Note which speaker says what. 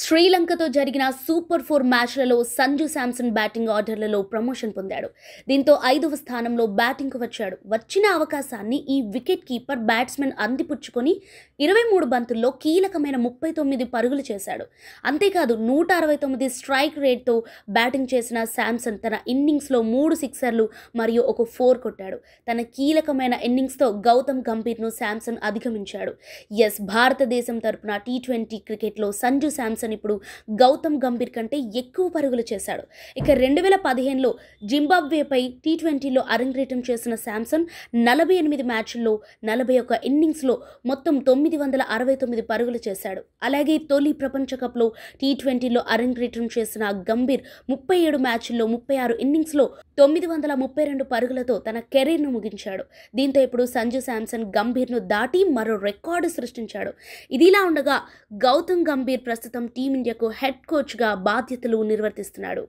Speaker 1: శ్రీలంకతో జరిగిన సూపర్ 4 మ్యాచ్లలో సంజు శాంసన్ బ్యాటింగ్ ఆర్డర్లలో ప్రమోషన్ పొందాడు. దీంతో 5వ స్థానంలో బ్యాటింగ్కు వచ్చాడు. వచ్చిన అవకాశాన్ని ఈ వికెట్ కీపర్ బ్యాట్స్మెన్ అందిపుచ్చుకొని 23 బంతుల్లో కీలకమైన 39 పరుగులు చేశాడు. అంతేకాదు 169 స్ట్రైక్ రేట్తో బ్యాటింగ్ చేసిన శాంసన్ తన ఇన్నింగ్స్లో 3 సిక్సర్లు మరియు ఒక 4 కొట్టాడు. తన కీలకమైన ఇన్నింగ్స్తో గౌతమ్ గంభీర్ను శాంసన్ అధిగమించాడు. భారతదేశం తరపున టీ20 క్రికెట్లో సంజు శాంసన్ ఇప్పుడు గౌతమ్ గంభీర్ కంటే ఎక్కువ పరుగులు చేశాడు. ఇక 2015లో జింబాబ్వేపై టీ20లో అరంగేట్రం చేసిన శాంసన్ 48 మ్యాచ్ల్లో 41 ఇన్నింగ్స్లో మొత్తం 969 పరుగులు చేశాడు. అలాగే తొలి ప్రపంచ కప్లో టీ20లో అరంగేట్రం చేసిన గంభీర్ 37 మ్యాచ్ల్లో 36 ఇన్నింగ్స్లో 932 పరుగులతో తన కెరీర్ను ముగించాడు. దీంతో ఇప్పుడు సంజు శాంసన్ గంభీర్ను దాటి మరో రికార్డు సృష్టించాడు. ఇదిలా ఉండగా గౌతమ్ గంభీర్ ప్రస్తుతం టీమిండియాకు హెడ్ కోచ్గా బాధ్యతలు నిర్వర్తిస్తున్నాడు.